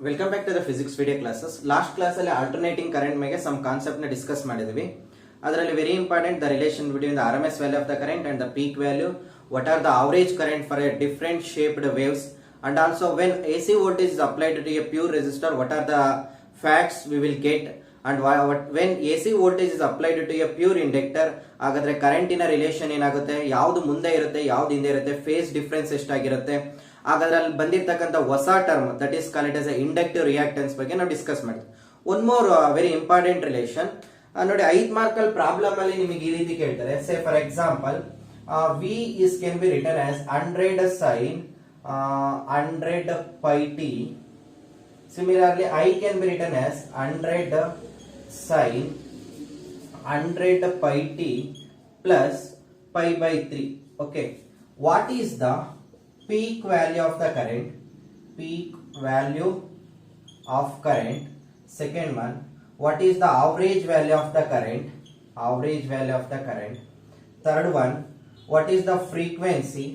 Welcome back to the physics video classes. Last ಕ್ಲಾಸಲ್ಲಿ alternating current ಮೇಲೆ some concept ನ discuss ಮಾಡಿದ್ವಿ. ಅದರಲ್ಲಿ very important the relation between the RMS value of the current and the peak value, what are the average current for a different shaped waves, and also when AC voltage is applied to a pure resistor, what are the facts we will get, and when AC voltage is applied to a pure inductor, ಹಾಗಾದ್ರೆ ಕರೆಂಟಿನ relation ಏನಾಗುತ್ತೆ, ಯಾವ್ದು ಮುಂದೆ ಇರುತ್ತೆ ಯಾವ್ದು ಹಿಂದೆ ಇರುತ್ತೆ, face difference ಎಷ್ಟಾಗಿರುತ್ತೆ, ಹಾಗಾದ್ರೆ ಅಲ್ಲಿ ಬಂದಿರತಕ್ಕಂತ ಹೊಸ term that is called as inductive reactance ಬಗ್ಗೆ ನಾವು ಡಿಸ್ಕಸ್ ಮಾಡಿದ್ವಿ. One more very important relation ನೋಡಿ, 5 ಮಾರ್ಕ್ ಅಲ್ಲಿ ಪ್ರಾಬ್ಲಮ್ ಅಲ್ಲಿ ನಿಮಗೆ ಈ ರೀತಿ ಕೇಳ್ತಾರೆ. Say for example V is can be written as 100 sin 100 pi t. Similarly I can be written as 100 sin 100 pi t plus pi by 3. Okay, what is the peak value of the current? Peak value of current. Second one, what is the average value of the current? Average value of the current. Third one, what is the frequency?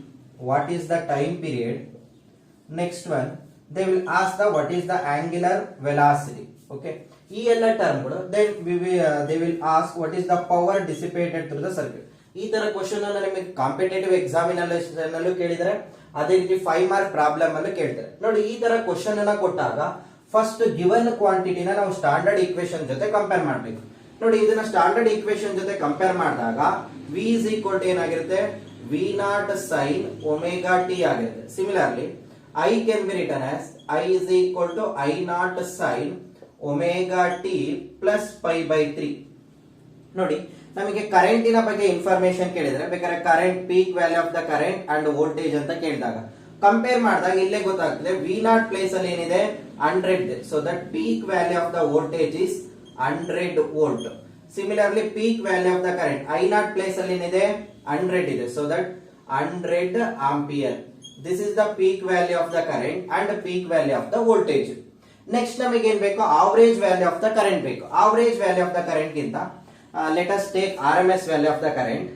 What is the time period? Next one, they will ask the what is the angular velocity. Okay, ಈ ಎಲ್ಲ ಟರ್ಮ್ಗಳು. then they will ask what is the power dissipated through the circuit. ಈ ತರ question ಅನ್ನು ನಿಮಗೆ competitive examination ಅಲ್ಲೂ ಕೇಳಿದರೆ, ಅದೇ ರೀತಿ 5 ಮಾರ್ಕ್ ಪ್ರಾಬ್ಲಮ್ ಅನ್ನು ಕೇಳ್ತಾರೆ. ನೋಡಿ, ಈ ತರ ಕ್ವಶನ್ ಅನ್ನ ಕೊಟ್ಟಾಗ ಫಸ್ಟ್ ಗಿವನ್ ಕ್ವಾಂಟಿಟಿನ ನಾವು ಸ್ಟ್ಯಾಂಡರ್ಡ್ ಈಕ್ವೇಶನ್ ಜೊತೆ ಕಂಪೇರ್ ಮಾಡಬೇಕು. ನೋಡಿ, ಇದನ್ನ ಸ್ಟ್ಯಾಂಡರ್ಡ್ ಈಕ್ವೇಶನ್ ಜೊತೆ ಕಂಪೇರ್ ಮಾಡಿದಾಗ V is equal to ಏನಾಗಿರುತ್ತೆ, V0 sin omega t ಆಗಿರುತ್ತೆ. Similarly I can be written as I is equal to I0 sin omega t plus pi by 3. ನೋಡಿ, ನಮಗೆ ಕರೆಂಟಿನ ಬಗ್ಗೆ ಇನ್ಫಾರ್ಮೇಶನ್ ಕೇಳಿದ್ರೆ ಬೇಕಾದ್ರೆ current, peak value of the current and voltage ಅಂತ ಕೇಳಿದಾಗ ಕಂಪೇರ್ ಮಾಡಿದಾಗ ಇಲ್ಲೇ ಗೊತ್ತಾಗ್ತದೆ V0 ಪ್ಲೇಸ್ ಅಲ್ಲಿ ಏನಿದೆ 100 ಇದೆ. So that peak value of the voltage is 100 volt. Similarly peak value of the current I0 place ಅಲ್ಲಿ ಏನಿದೆ 100 ಇದೆ. So that 100 ampere. This is the peak value of the current and peak value of the voltage. Next ನಮಗೆ ಏನ್ ಬೇಕು, average value of the current ಬೇಕು. Average value of the current ಗಿಂತ let us take RMS value of the current.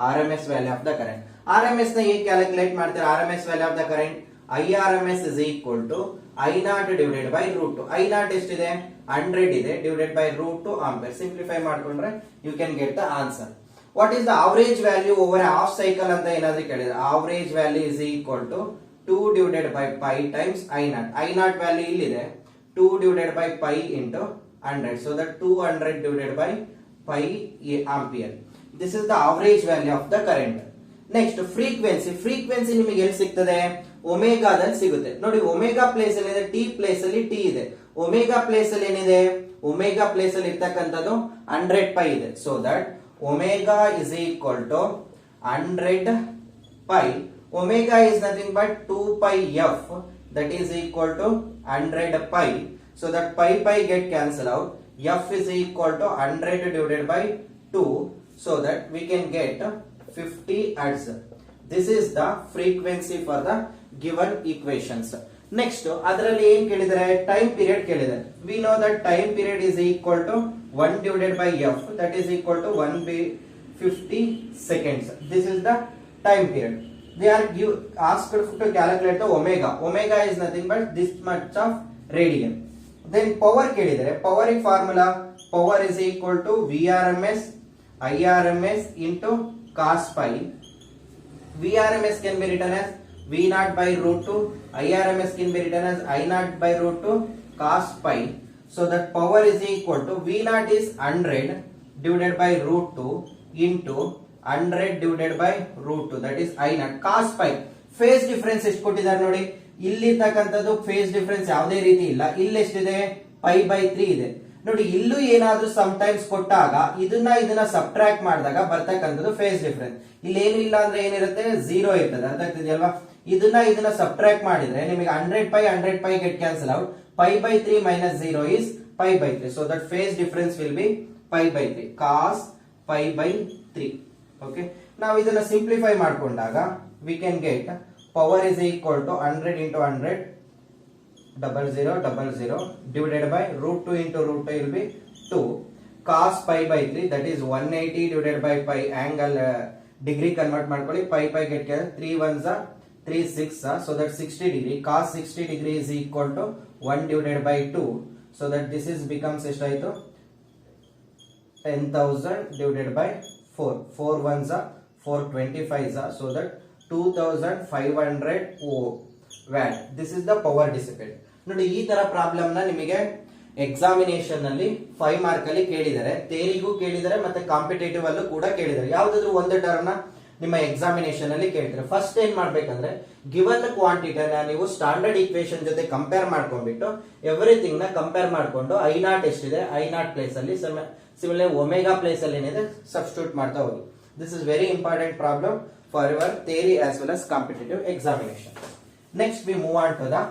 RMS value of the current. RMS ನ ಹೇಗೆ calculate ಮಾಡ್ತಾರೆ? RMS value of the current IRMS is equal to I0 divided by root 2. I0 ಎಷ್ಟಿದೆ, 100 ಇದೆ, divided by root 2 ampere. Simplify ಮಾಡ್ಕೊಂಡ್ರೆ you can get the answer. What is the average value over a half cycle ಅಂತ ಏನಾದ್ರೂ ಕೇಳಿದ್ರೆ, average value is equal to 2 divided by pi times I0. I0 value ಇಲ್ಲಿದೆ, 2 divided by pi into 100. So that 200 divided by pi ampere. This is the average value of the current. Next, frequency. Frequency ನಿಮಗೆ ಎಲ್ಲಿ ಸಿಗ್ತದೆ, ಒಮೆಗಾದಲ್ಲಿ ಸಿಗುತ್ತೆ. ನೋಡಿ, omega place ಅಲ್ಲಿ ಇದೆ, T place ಅಲ್ಲಿ T ಇದೆ. ಒಮೆಗಾ ಪ್ಲೇಸ್ ಅಲ್ಲಿ ಏನಿದೆ, ಒಮೆಗಾ ಪ್ಲೇಸ್ ಅಲ್ಲಿ ಇರ್ತಕ್ಕಂಥದ್ದು 100 ಪೈ ಇದೆ. So that omega is equal to 100 pi. Omega is nothing but 2 pi f, that is equal to 100 pi. So that pi get cancel out. F is equal to 100 divided by 2. So that we can get 50 hertz. This is the frequency for the given equations. Next, ಅದರಲ್ಲಿ ಏನ್ ಕೇಳಿದರೆ, time period ಕೇಳಿದರೆ. We know that time period is equal to 1 divided by f, that is equal to 1/50 seconds. This is the time period. They are asked to calculate the omega. Omega is nothing but this much of radian. Then power ಕೇಳಿದರೆ, power formula, power is equal to VRMS IRMS into cos pi. VRMS can be written as V0 by root 2. IRMS can be written as I0 by root 2 cos pi. So that power is equal to V0 is 100 divided by root 2 into 100 divided by root 2, that is I0 cos pi. Face difference ಎಷ್ಟು ಕೊಟ್ಟಿದ್ದಾರೆ ನೋಡಿ, ಇಲ್ಲಿ ತಕ್ಕಂಥದ್ದು face difference ಯಾವುದೇ ರೀತಿ ಇಲ್ಲ. ಇಲ್ಲಿ ಎಷ್ಟಿದೆ, pi by 3 ಇದೆ. ನೋಡಿ, ಇಲ್ಲೂ ಏನಾದ್ರೂ ಸಮ್ ಟೈಮ್ಸ್ ಕೊಟ್ಟಾಗ ಇದನ್ನ ಸಬ್ಟ್ರಾಕ್ಟ್ ಮಾಡಿದಾಗ ಬರ್ತಕ್ಕಂಥದ್ದು ಫೇಸ್ ಡಿಫರೆನ್ಸ್. ಇಲ್ಲಿ ಏನು ಇಲ್ಲ ಅಂದ್ರೆ ಏನಿರುತ್ತೆ, 0 ಇರ್ತದೆ. ಅರ್ಥ ಆಗ್ತಿದೆಯಲ್ವಾ? ಇದನ್ನ ಸಬ್ಟ್ರಾಕ್ಟ್ ಮಾಡಿದ್ರೆ ನಿಮಗೆ 100 pi get cancel out. Pi by 3 minus 0 is pi by 3. So that phase difference will be pi by 3 cos pi by 3. Okay, ನಾವು ಇದನ್ನ ಸಿಂಪ್ಲಿಫೈ ಮಾಡ್ಕೊಂಡಾಗ we can get power is equal to 100 into 100 0000 divided by root 2 into root 2 will be 2 cos pi by 3, that is 180 divided by pi angle degree convert ಮಾಡ್ಕೊಳ್ಳಿ. pi get 3 ones are 3 6 so that 60 degree cos 60 degree is equal to 1 divided by 2 so that this is becomes ಎಷ್ಟಾಯಿತು 10,000 divided by 4 4 ones are 425 are so that 2500 watt. This is the power dissipated. ನೋಡಿ ಈ ತರ problem ನ ನಿಮಗೆ examination ಅಲ್ಲಿ 5 mark ಅಲ್ಲಿ ಕೇಳಿದ್ದಾರೆ, ಥಿಯರಿಗೂ ಕೇಳಿದ್ದಾರೆ ಮತ್ತೆ ಕಾಂಪಿಟೇಟಿವ್ ಅಲ್ಲೂ ಕೂಡ ಕೇಳಿದ್ದಾರೆ. ಯಾವ್ದಾದ್ರು ಒಂದು ಟರ್ಮ್ ನ ನಿಮ್ಮ ಎಕ್ಸಾಮಿನೇಷನ್ ಅಲ್ಲಿ ಕೇಳಿದ್ರೆ ಫಸ್ಟ್ ಏನ್ ಮಾಡ್ಬೇಕಂದ್ರೆ ಗಿವನ್ ಕ್ವಾಂಟಿಟಿನ ನೀವು ಸ್ಟ್ಯಾಂಡರ್ಡ್ ಈಕ್ವೇಶನ್ ಜೊತೆ ಕಂಪೇರ್ ಮಾಡ್ಕೊಂಡ್ಬಿಟ್ಟು ಎವ್ರಿಥಿಂಗ್ ನ ಕಂಪೇರ್ ಮಾಡ್ಕೊಂಡು ಐ ನಾಟ್ ಎಷ್ಟಿದೆ ಐ ನಾಟ್ ಪ್ಲೇಸ್ ಅಲ್ಲಿ ಸಿಮಿಲರ್ ಒಮೆಗಾ ಪ್ಲೇಸ್ ಅಲ್ಲಿ ಏನಿದೆ ಸಬ್ಸ್ಟಿಟ್ಯೂಟ್ ಮಾಡ್ತಾ ಹೋಗಿ. This is very important problem for your theory as well as competitive examination. Next we move on to the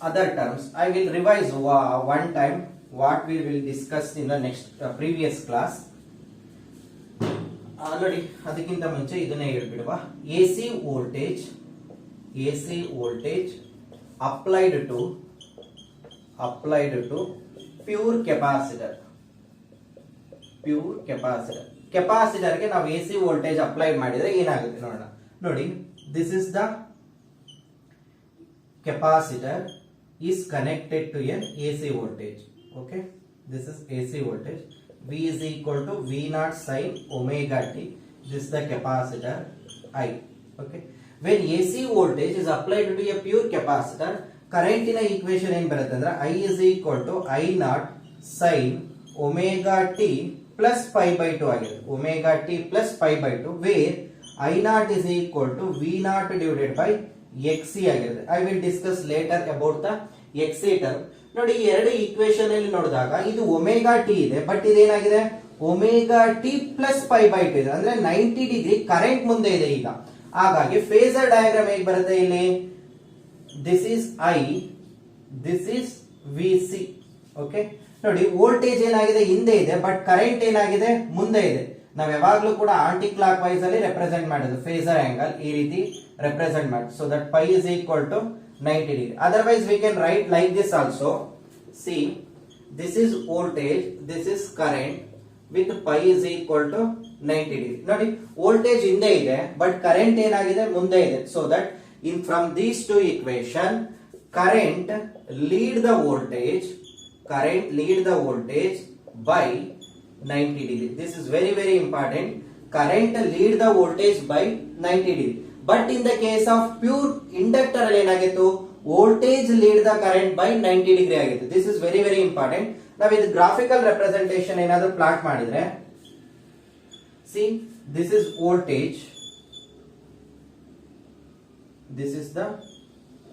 other terms. I will revise one time what we will discuss in the next previous class. ನೋಡಿ ಅದಕ್ಕಿಂತ ಮುಂಚೆ ಇದನ್ನೇ ಹೇಳ್ಬಿಡುವ. AC voltage applied to pure capacitor. Capacitor ಗೆ ನಾವು AC voltage apply ಮಾಡಿದ್ರೆ ಏನಾಗುತ್ತೆ ನೋಡೋಣ. ನೋಡಿ this is the capacitor is connected to an AC voltage. Okay, this is AC voltage. V is equal to V naught sin omega t. This is the capacitor I. Okay, when AC voltage is applied to a pure capacitor, current in a equation ಏನು ಬರುತ್ತೆ ಅಂದ್ರೆ I is equal to I naught sin omega t plus pi by 2 ಆಗಿದೆ. omega t plus pi by 2 where I naught is equal to V naught divided by XC ಆಗಿರುತ್ತೆ. I will discuss later about the XC term. ನೋಡಿ ಈ ಎರಡು equation ಅಲ್ಲಿ ನೋಡಿದಾಗ ಇದು omega T ಇದೆ, but ಇದೇನಾಗಿದೆ omega T plus pi by 2 ಇದೆ, ಅಂದ್ರೆ 90 ಡಿಗ್ರಿ ಕರೆಂಟ್ ಮುಂದೆ ಇದೆ ಈಗ. ಹಾಗಾಗಿ ಫೇಸರ್ ಡಯಾಗ್ರಾಮ್ ಹೇಗೆ ಬರುತ್ತೆ ಇಲ್ಲಿ, this is I, this is VC. Okay, ನೋಡಿ ವೋಲ್ಟೇಜ್ ಏನಾಗಿದೆ ಹಿಂದೆ ಇದೆ, ಬಟ್ ಕರೆಂಟ್ ಏನಾಗಿದೆ ಮುಂದೆ ಇದೆ. ನಾವು ಯಾವಾಗ್ಲೂ ಕೂಡ ಆಂಟಿ ಕ್ಲಾಕ್ ವೈಸ್ ಅಲ್ಲಿ ರೆಪ್ರೆಸೆಂಟ್ ಮಾಡೋದು ಫೇಸರ್ ಆಂಗಲ್ ಈ ರೀತಿ represent ಮಾಡಿ. So that pi is equal to 90 degree. Otherwise we can write like this also. See, this is voltage, this is current with pi is equal to 90 degree. ನೋಡಿ voltage ಹಿಂದೆ ಇದೆ but current ಏನಾಗಿದೆ ಮುಂದೆ ಇದೆ. So that in from these two equation current lead the voltage by 90 degree. This is very very important. Current lead the voltage by 90 degree. But in the case of pure inductor ಅಲ್ಲಿ ಏನಾಗಿತ್ತು voltage lead the current by 90 degree ಆಗಿತ್ತು. This is very very important. ನಾವು ಇದು graphical representation ಏನಾದರೂ plot ಮಾಡಿದ್ರೆ see this is voltage, this is the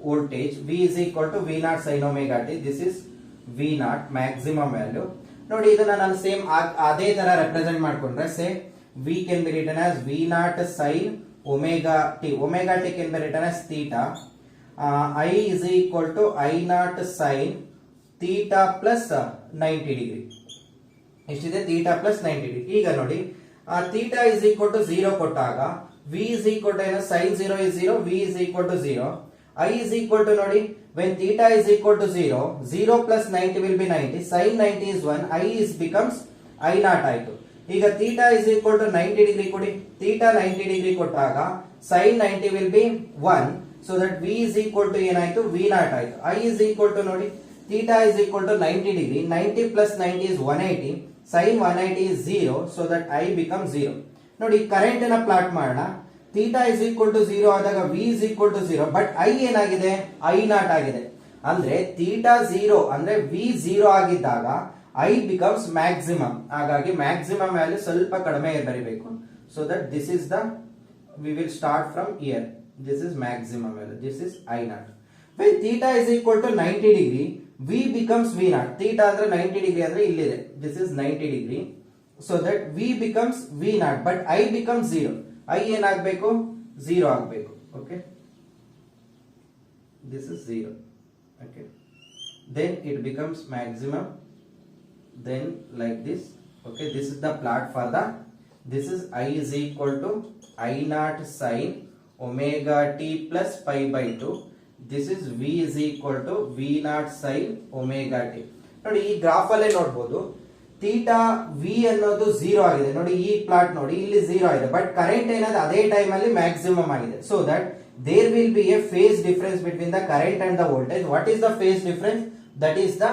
voltage, V is equal to V naught sin omega t. This is V naught maximum value. ನೋಡಿ ಇದನ್ನ ನಾನು same ಅದೇ ತರ represent ಮಾಡ್ಕೊಂಡ್ರೆ ಸೇ V can be written as V naught sin omega t. Omega t can be written as theta. I is equal to I naught sin theta plus 90 degree. ಎಷ್ಟಿದೆ theta plus 90 degree. ಈಗ ನೋಡಿ theta is equal to 0 ಕೊಟ್ಟಾಗ V is equal to ಏನು sin 0 is 0, V is equal to 0. I is equal to ನೋಡಿ when theta is equal to 0, 0 plus 90 will be 90, sin 90 is 1, I is becomes I naught ಆಯ್ತು. ಈಗ theta is equal to 90 degree ಕೊಡಿ, theta 90 degree ಕೊಟ್ಟಾಗ sin 90 will be 1, so that V is equal to ಏನಾಯ್ತು V naught ಆಯ್ತು. I is equal to ನೋಡಿ theta is equal to 90 degree, 90 plus 90 is 180, sin 180 is 0, so that I becomes 0. ನೋಡಿ current ಅನ್ನ plot ಮಾಡೋಣ. theta is equal to 0 ಆದಾಗ V is equal to 0, but I ಏನಾಗಿದೆ I naught ಆಗಿದೆ. ಅಂದ್ರೆ theta 0 ಅಂದ್ರೆ V 0 ಆಗಿದ್ದಾಗ I becomes maximum. ಹಾಗಾಗಿ maximum value ಸ್ವಲ್ಪ ಕಡಿಮೆ ಬರಿಬೇಕು. So that this is the, we will start from here. This is maximum value. This is I naught. When theta is equal to 90 degree, V becomes V naught. Theta ಅಂದ್ರೆ 90 degree ಅಂದ್ರೆ ಇಲ್ಲಿದೆ. This is 90 degree. So that V becomes V naught, but I becomes 0. I ಏನಾಗಬೇಕು 0 ಆಗಬೇಕು. Okay. This is 0. Okay. Then it becomes maximum. Then like this. Okay, this is the plot for the, this is I is equal to I naught sin omega t plus pi by 2. This is V is equal to V naught sin omega t. ನೋಡಿ ಈ graph ಅಲ್ಲೇ ನೋಡಬಹುದು theta V ಅನ್ನೋದು 0 ಆಗಿದೆ ನೋಡಿ, ಈ plot ನೋಡಿ ಇಲ್ಲಿ 0 ಆಗಿದೆ, ಬಟ್ ಕರೆಂಟ್ ಏನಾದ್ರೆ ಅದೇ ಟೈಮ್ ಅಲ್ಲಿ ಮ್ಯಾಕ್ಸಿಮಮ್ ಆಗಿದೆ. So that there will be a phase difference between the current and the voltage. What is the phase difference? That is the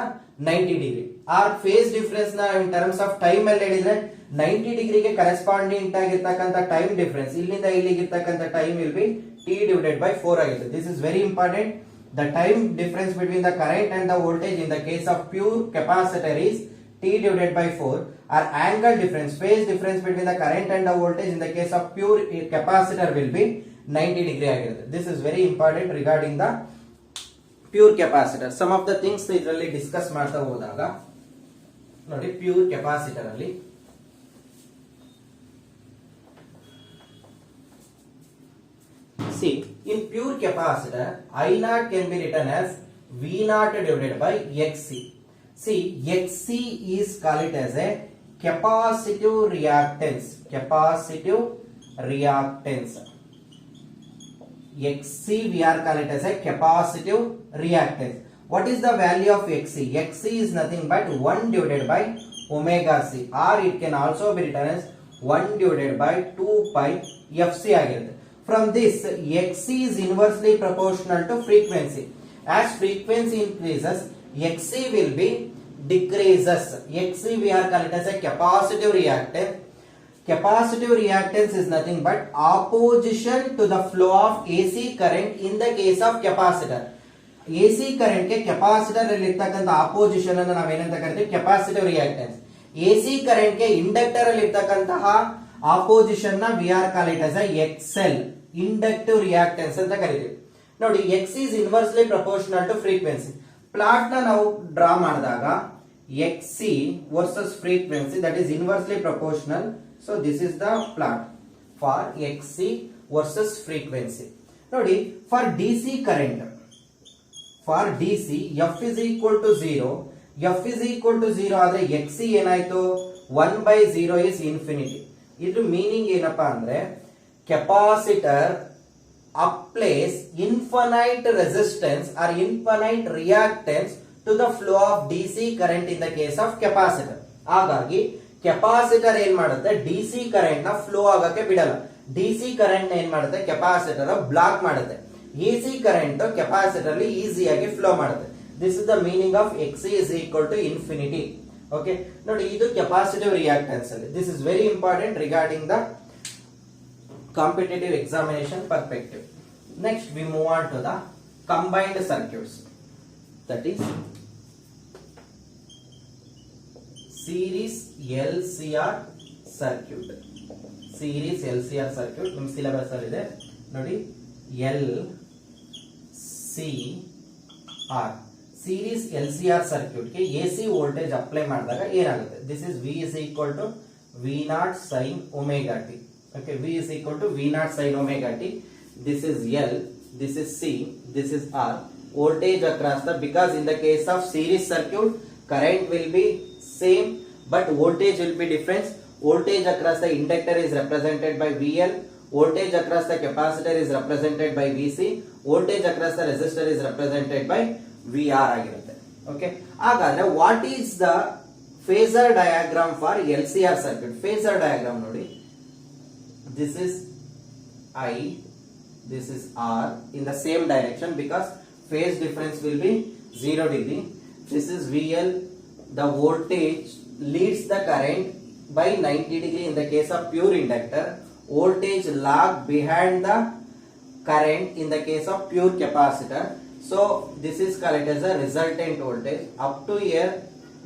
90 degree. Or phase difference ನ in terms of time ಅಲ್ಲಿ ಹೇಳಿದ್ರೆ 90 ಡಿಗ್ರಿಗೆ corresponding ಆಗಿರ್ತಕ್ಕಂಥ time difference ಇಲ್ಲಿಂದ ಇಲ್ಲಿಗೆ ಇರ್ತಕ್ಕಂಥ time will be t divided by 4 ಆಗಿದೆ. This is very important. The time difference between the current and the voltage in the case of pure capacitor is t divided by 4, or angle difference, phase difference between the current and the voltage in the case of pure capacitor will be 90 degree ಆಗಿರುತ್ತೆ. This is very important regarding the pure capacitor. Some of the things ಇದರಲ್ಲಿ discuss ಮಾಡ್ತಾ ಹೋದಾಗ ನೋಡಿ, pure capacitor ಅಲ್ಲಿ see, in pure capacitor, I naught can be written as V naught divided by Xc. See, Xc is called it as a capacitive reactance. Capacitive reactance. Xc we are called it as a capacitive reactance. What is the value of Xc? Xc is nothing but 1 divided by omega c, or it can also be written as 1 divided by 2 pi Fc ಆಗಿರುತ್ತೆ. From this, Xc is inversely proportional to frequency. As frequency increases, Xc will be decreases. Xc we are called it as a capacitive reactance. Capacitive reactance is nothing but opposition to the flow of AC current in the case of capacitor. AC current ಗೆ capacitor ಅಲ್ಲಿ ಇರ್ತಕ್ಕಂಥ opposition ಅನ್ನು ನಾವು ಏನಂತ ಕರಿತೀವಿ? capacitive reactance. AC current ಗೆ inductor ಅಲ್ಲಿ ಇರ್ತಕ್ಕಂತಹ ಆಪೋಸಿಷನ್ ನ we are call it as XL, inductive reactance ಅಂತ ಕರಿತೀವಿ. ನೋಡಿ, X is inversely proportional to frequency. Plot ನ ನಾವು ಡ್ರಾ ಮಾಡಿದಾಗ Xc versus frequency that is inversely proportional. So this is the plot for Xc versus frequency. ನೋಡಿ, for DC current, for DC F is equal to 0. F is equal to 0 ಆದ್ರೆ Xc ಏನಾಯ್ತು? 1/0 is infinity. ಇದು meaning ಏನಪ್ಪಾ ಅಂದ್ರೆ, capacitor applies infinite resistance or infinite reactance to the flow of DC current in the case of capacitor. ಹಾಗಾಗಿ capacitor ಏನ್ ಮಾಡುತ್ತೆ? DC current ನ flow ಆಗಕ್ಕೆ ಬಿಡಲ್ಲ. ಡಿಸಿ ಕರೆಂಟ್ ಏನ್ ಮಾಡುತ್ತೆ? ಕೆಪಾಸಿಟರ್ ಬ್ಲಾಕ್ ಮಾಡುತ್ತೆ. ಎಸಿ ಕರೆಂಟ್ ಕೆಪಾಸಿಟರ್ ಅಲ್ಲಿ ಈಸಿಯಾಗಿ ಫ್ಲೋ ಮಾಡುತ್ತೆ. This is the meaning of Xc is equal to infinity. Okay, ನೋಡಿ, ಇದು ಕೆಪಾಸಿಟಿವ್ ರಿಯಾಕ್ಟೆನ್ಸ್ ಅಲ್ಲಿ. This is very important regarding the competitive examination perspective. Next we move on to the combined circuits, that is series LCR circuit. Series LCR circuit ನಿಮ್ಮ syllabus ಅಲ್ಲಿ ಇದೆ ನೋಡಿ, LCR. Series LCR circuit ಗೆ AC voltage apply ಮಾಡಿದಾಗ ಏನಾಗುತ್ತೆ? This is V is equal to V0 sin omega t. Okay, V is equal to V0 sin omega t. This is L, this is C, this is R. Voltage across the, because in the case of series circuit, current will be same, but voltage will be different. Voltage across the inductor is represented by VL. Voltage across the capacitor is represented by VC. Voltage across the resistor is represented by VR ಆಗಿರುತ್ತೆ. Okay, ಹಾಗಾದ್ರೆ what is the phasor diagram for LCR circuit? Phasor diagram ನೋಡಿ, this is I, this is R in the same direction because phase difference will be 0 degree. This is VL. The voltage leads the current by 90 degree in the case of pure inductor. Voltage lag behind the current in the case of pure capacitor. So this is called as a resultant voltage. Up to here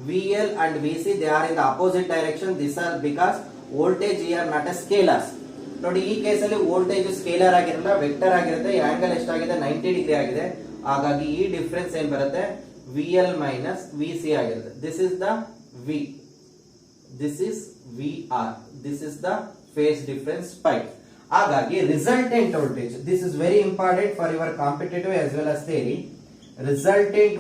VL and VC, they are in the opposite direction. These are because voltage here not a scalar. ನೋಡಿ, ಈ ಕೇಸಲ್ಲಿ voltage scalar ಆಗಿರಲ್ಲ, vector ಆಗಿರುತ್ತೆ. Angle ಎಷ್ಟಾಗಿದೆ? 90 degree ಆಗಿದೆ. ಹಾಗಾಗಿ ಈ difference ಏನ್ ಬರುತ್ತೆ? VL ಮೈನಸ್ VC ಆಗಿರುತ್ತೆ. This is the V, this is VR, this is the phase difference pi. ಹಾಗಾಗಿ resultant voltage, this is very important for your competitive as well as theory. Resultant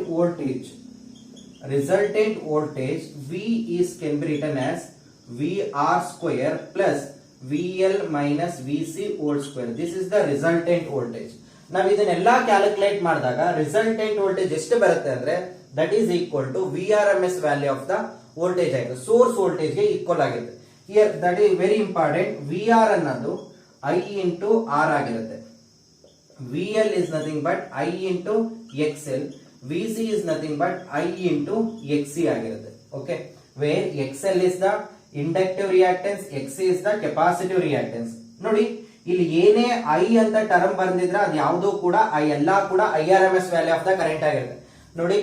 voltage V is can be written as VR square plus VL minus VC whole square. This is the resultant voltage. ನಾವು ಇದನ್ನೆಲ್ಲ calculate ಮಾಡಿದಾಗ resultant voltage ಎಷ್ಟು ಬರುತ್ತೆ ಅಂದ್ರೆ, that is equal to VRMS value of the voltage ಆಗಿರುತ್ತೆ, source voltage ಗೆ equal ಆಗಿರುತ್ತೆ. Here that is very important. V R ಅನ್ನೋದು ಐ ಇಂಟು ಆರ್ ಆಗಿರುತ್ತೆ. V L is nothing but I into X L, V C is nothing but I into X C ಆಗಿರುತ್ತೆ. Okay, where X L is the inductive reactance, X C is the capacitive reactance. ನೋಡಿ ಇಲ್ಲಿ ಏನೇ I ಅಂತ term ಬಂದಿದ್ರೆ ಅದು ಯಾವುದು ಕೂಡ ಎಲ್ಲಾ ಕೂಡ IRMS value of the current ಆಗಿರುತ್ತೆ. ನೋಡಿ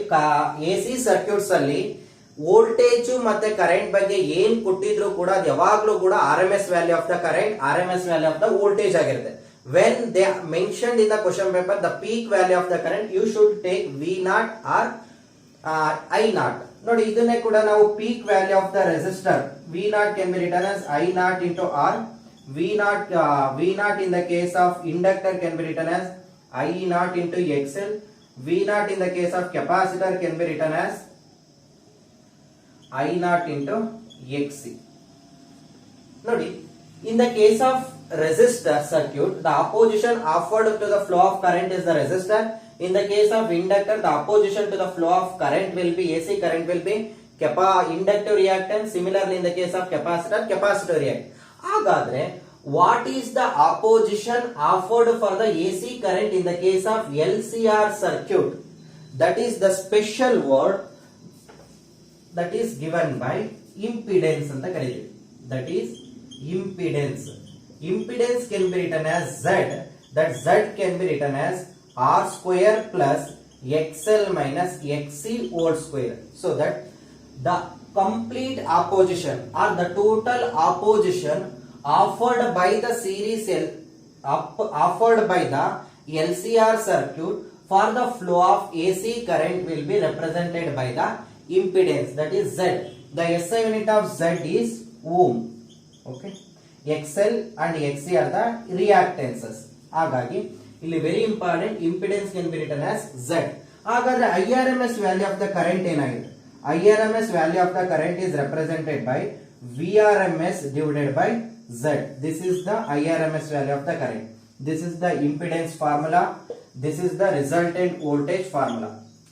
AC ಸರ್ಕ್ಯೂಟ್ಸ್ ಅಲ್ಲಿ ವೋಲ್ಟೇಜ್ ಮತ್ತೆ ಕರೆಂಟ್ ಬಗ್ಗೆ ಏನ್ ಕೊಟ್ಟಿದ್ರು ಕೂಡ ಅದು ಯಾವಾಗ್ಲೂ ಕೂಡ RMS value of the current, RMS value of the voltage ಆಗಿರುತ್ತೆ. When they mentioned in the question paper the peak value of the current, you should take V0 or I0. ನೋಡಿ ಇದನ್ನೇ ಕೂಡ ನಾವು peak value of the resistor V0 can be written as I0 into R. V0 in the case of inductor can be written as I0 into XL. V0 in the case of capacitor can be written as I0 into XC. ನೋಡಿ in the case of resistor circuit, the opposition offered to the flow of current is the resistor. In the case of inductor, the opposition to the flow of current will be AC current will be inductive reactance. Similarly, in the case of capacitor, capacitor reactance. ಹಾಗಾದ್ರೆ what is the opposition offered for the AC current in the case of LCR circuit? That is the special word that is given by impedance ಅಂತ ಕರೀತೀವಿ. That is impedance. Impedance can be written as Z. That Z can be written as R square plus XL minus XC whole square. So that the complete opposition or the total opposition offered by the offered by the LCR circuit for the flow of AC current will be represented by the impedance, that is Z. The SI unit of Z is ohm. Okay, XL and XC are the reactances. ಹಾಗಾಗಿ ಇಲ್ಲಿ very important, impedance can be return as Z. ಹಾಗಾದ್ರೆ IRMS value of the current ಏನಾಗಿದೆ? IRMS value of the current is represented by VRMS divided by Z. This is the IRMS value of the current. This is the impedance formula. This is the resultant voltage formula.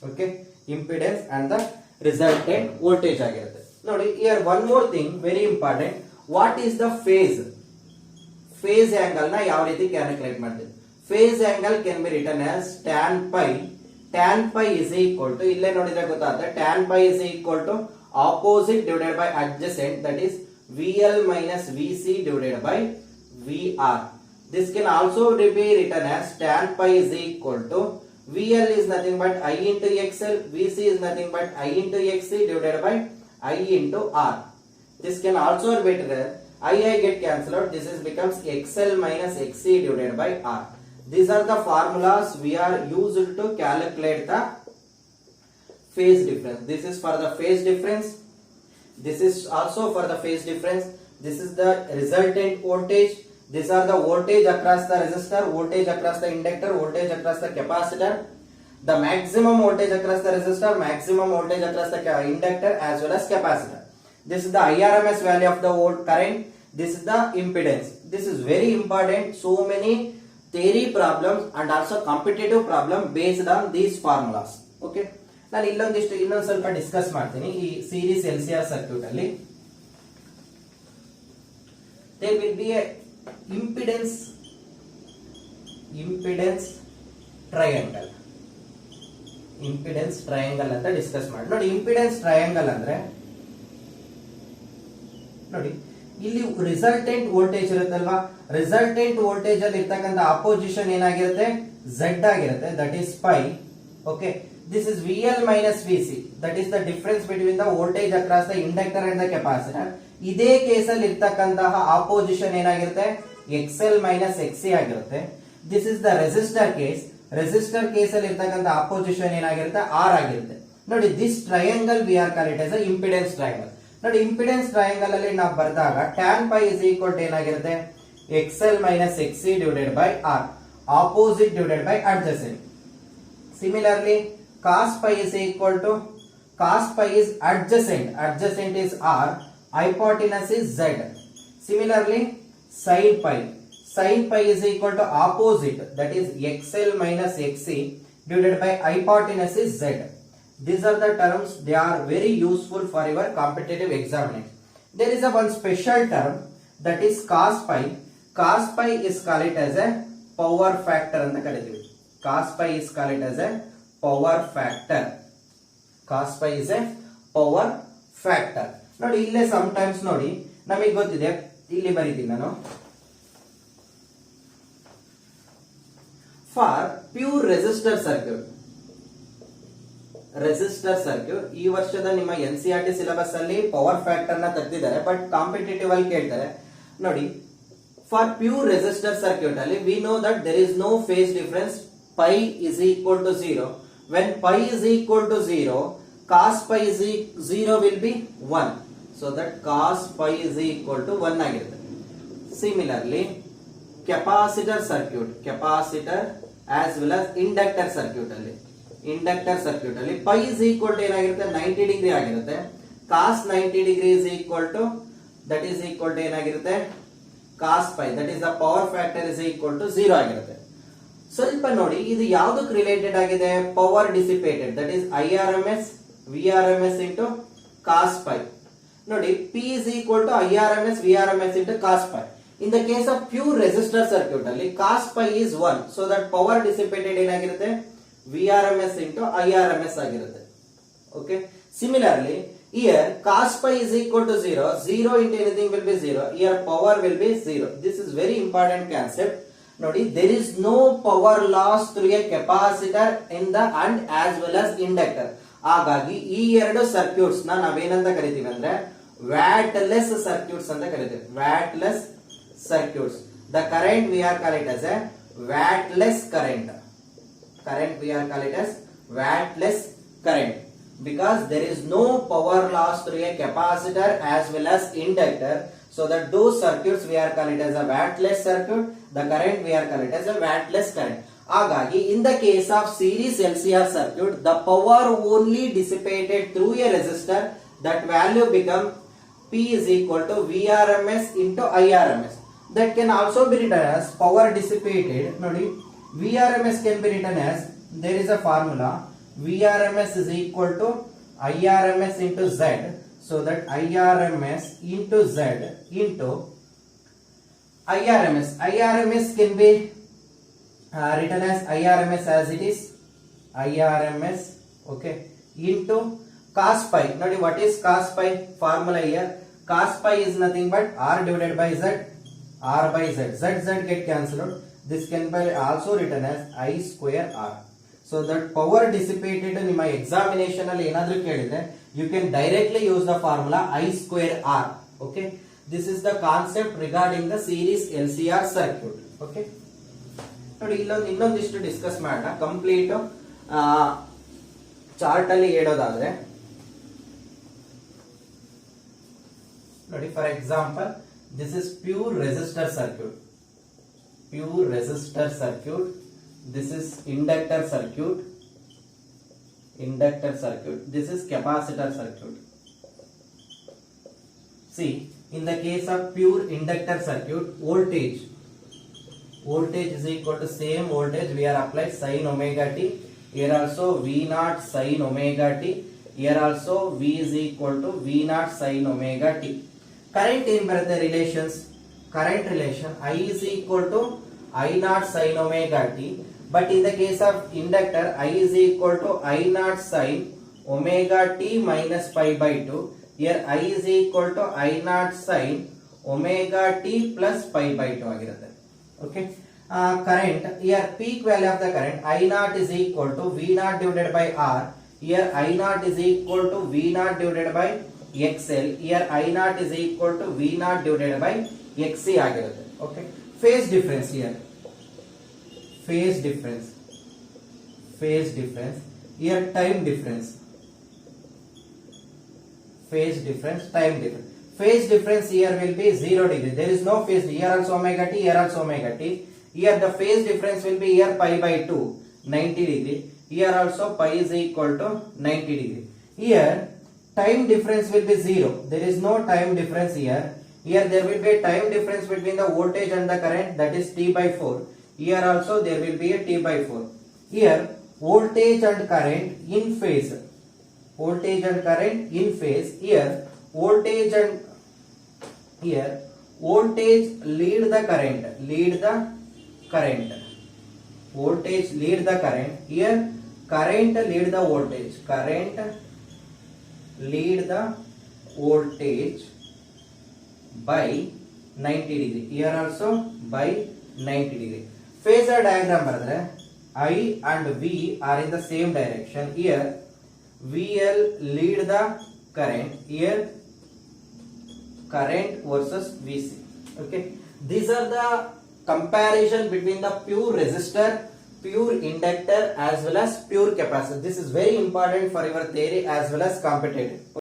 Okay, impedance and the resultant voltage ಆಗಿರುತ್ತೆ. ನೋಡಿ here one more thing very important. What is the phase? Phase angle ನ ಯಾವ ರೀತಿ calculate ಮಾಡ್ತೀವಿ? Phase angle can be written as tan pi. Tan pi is equal to, ಇಲ್ಲೇ ನೋಡಿದ್ರೆ ಗೊತ್ತಾಗುತ್ತೆ, tan pi is equal to opposite divided by adjacent, that is VL minus VC divided by VR. This can also be written as tan pi is equal to VL is nothing but I into XL, VC is nothing but I into XC divided by I into R. This can also be written as I get cancelled out, this is becomes XL minus XC divided by R. These are the formulas we are used to calculate the phase difference. This is for the phase difference. This is also for the phase difference. This is the resultant voltage. These are the voltage across the resistor, voltage across the inductor, voltage across the capacitor. The maximum voltage across the resistor, maximum voltage across the inductor as well as capacitor. This is the IRMS value of the current. This is the impedance. This is very important. So many theory problems and also competitive problem based on these formulas. Okay, ನಾನು ಇನ್ನೊಂದು ಸ್ವಲ್ಪ discuss ಮಾಡ್ತೀನಿ. ಈ series LCR circuit ಅಲ್ಲಿ there will be a impedance triangle. Impedance triangle ಅಂತ discuss ಮಾಡಿ. ನೋಡಿ impedance triangle ಅಂದ್ರೆ ನೋಡಿ ಇಲ್ಲಿ ರಿಸಲ್ಟೆಂಟ್ ವೋಲ್ಟೇಜ್ ಇರುತ್ತಲ್ವಾ, ರಿಸಲ್ಟೆಂಟ್ ವೋಲ್ಟೇಜ್ ಅಲ್ಲಿ ಇರ್ತಕ್ಕಂಥ ಅಪೋಸಿಷನ್ ಏನಾಗಿರುತ್ತೆ? Z ಆಗಿರುತ್ತೆ, that is pi. Okay, this is VL minus VC, that is the difference between the voltage across the inductor and the capacitor. ಇದೇ ಕೇಸಲ್ಲಿ ಇರ್ತಕ್ಕಂತಹ ಅಪೋಸಿಷನ್ ಏನಾಗಿರುತ್ತೆ? XL minus XC ಆಗಿರುತ್ತೆ. This is the resistor case. Resistor case ಅಲ್ಲಿ ಇರ್ತಕ್ಕಂಥ opposition ಏನಾಗಿರುತ್ತೆ? R ಆಗಿರುತ್ತೆ. ನೋಡಿ this triangle V are call it as a impedance triangle. ನೋಡಿ ಇಂಪಿಡೆನ್ಸ್ ಟ್ರಯಾಂಗಲ್ ಅಲ್ಲಿ ನಾವು ಬರೆದಾಗ tan pi is equal to ಏನಾಗಿರುತ್ತೆ? XL minus XC divided by R, opposite divided by adjacent. Similarly, cos pi is equal to, cos pi is adjacent, adjacent is R, hypotenuse is Z. Similarly, sin pi is equal to opposite, that is XL minus XC divided by hypotenuse is Z. These are the terms, they are very useful for your competitive examination. There is a one special term, that is cos pi. Cos pi is called it as a power factor ಅಂತ ಕರೀತೀವಿ. Cos pi is called it as a power factor. Cos pi is a power factor. ನೋಡಿ ಇಲ್ಲೇ sometimes ನೋಡಿ ನಮಗೆ ಗೊತ್ತಿದೆ, ಇಲ್ಲಿ ಬರೀತೀನಿ ನಾನು. For pure resistor circuit, resistor circuit ಈ ವರ್ಷದ ನಿಮ್ಮ NCERT ಸಿಲೆಬಸ್ ಅಲ್ಲಿ ಪವರ್ ಫ್ಯಾಕ್ಟರ್ ನ ತೆಗೆದಿದ್ದಾರೆ, ಬಟ್ ಕಾಂಪಿಟೇಟಿವ್ ಅಲ್ಲಿ ಕೇಳ್ತಾರೆ. ನೋಡಿ, ಫಾರ್ ಪ್ಯೂರ್ ರೆಸಿಸ್ಟರ್ ಸರ್ಕ್ಯೂಟ್ ಅಲ್ಲಿ we know that there is no phase difference. Pi is equal to 0. When pi is equal to 0, cos pi is 0 will be 1. So that cos pi is equal to 1 ಆಗಿರುತ್ತೆ. Similarly capacitor circuit, capacitor as well as inductor circuit ಅಲ್ಲಿ, inductor circuit ಅಲ್ಲಿ pi is equal to ಏನಾಗಿರುತ್ತೆ, 90 degree ಆಗಿರುತ್ತೆ. Cos 90 degree is equal to that is equal to ಏನಾಗಿರುತ್ತೆ, cos pi, that is the power factor is equal to 0 ಆಗಿರುತ್ತೆ. ಸ್ವಲ್ಪ ನೋಡಿ ಇದು ಯಾವ್ದಕ್ಕೆ ರಿಲೇಟೆಡ್ ಆಗಿದೆ, power dissipated, that is IRMS VRMS into cos pi. ನೋಡಿ P is equal to IRMS VRMS into cos pi. In the case of pure resistor circuit ಅಲ್ಲಿ cos pi is 1, so that power dissipated ಏನಾಗಿರುತ್ತೆ, VRMS into IRMS ಆಗಿರುತ್ತೆ. Okay. Similarly, here cos pi is equal to 0, 0 into anything will be 0. Here power will be 0. This is very important concept. ನೋಡಿ, there is no power loss through a capacitor in the and as well as inductor. ಹಾಗಾಗಿ ಈ ಎರಡು circuits ನ ನಾವೇನಂತ ಕರಿತೀವಿ ಅಂದ್ರೆ ವ್ಯಾಟ್ಲೆಸ್ circuits ಅಂತ ಕರಿತೀವಿ. ವ್ಯಾಟ್ಲೆಸ್ circuits. The current we are call it as a wattless current. Current we are call it as wattless current because there is no power loss through a capacitor as well as inductor. So that those circuits we are call it as a wattless circuit. The current we are call it as a wattless current. ಹಾಗಾಗಿ in the case of series LCR circuit, the power only dissipated through a resistor, that value become P is equal to VRMS into IRMS. That can also be written as power dissipated. Nodi, VRMS can be written as, there is a formula, VRMS is equal to IRMS into Z. So that IRMS into Z into IRMS. IRMS can be written as IRMS as it is, IRMS, okay, into cos pi. Nodi, what is cos pi? Formula here, cos pi is nothing but R divided by Z. R by Z. Z get cancelled. This can be also written as I square R. So that power dissipated in my examination alli enadru kelidre, you can directly use the formula I square R. Okay. This is the concept regarding the series LCR circuit. Okay. ನೋಡಿ ಇಲ್ಲೊಂದು ಇನ್ನೊಂದಿಷ್ಟು discuss ಮಾಡೋಣ. Complete chart ಅಲ್ಲಿ ಹೇಳೋದಾದ್ರೆ ನೋಡಿ, for example this is pure resistor circuit. Pure resistor circuit. This is inductor circuit. Inductor circuit. This is capacitor circuit. See, in the case of pure inductor circuit, voltage is equal to same voltage we are applied sin omega t. Here also V0 sin omega t. Here also V is equal to V0 sin omega t. Current in the relations, current relation I is equal to I0 sin omega t, but in the case of inductor I is equal to I0 sin omega t minus pi by 2. Here I is equal to I0 sin omega t plus pi by 2 ಆಗಿರುತ್ತೆ. Okay. Current, here peak value of the current I0 is equal to V0 divided by R. Here I0 is equal to V0 divided by XL. Here I0 is equal to V0 divided by XC ಆಗಿರುತ್ತೆ. Okay. Phase difference here. Phase difference. Phase difference. Here time difference. Phase difference, time difference. Phase difference here will be 0 degree. There is no phase. Here also omega t. Here also omega t. Here the phase difference will be here pi by 2, 90 degree. Here also pi is equal to 90 degree. Here time difference will be 0. There is no time difference here. Here there will be a time difference between the voltage and the current, that is T by 4. Here also there will be a T by 4. Here voltage and current in phase. voltage and current in phase. Here voltage lead the current, voltage lead the current. Here current lead the voltage, by 90 degree. Here also by 90 degree. Phasor diagram baradre I and V are in the same direction. Here VL lead the current, here current versus VC. Okay, these are the comparison between the pure resistor, pure inductor as well as pure capacitor. This is very important for your theory as well as competitive.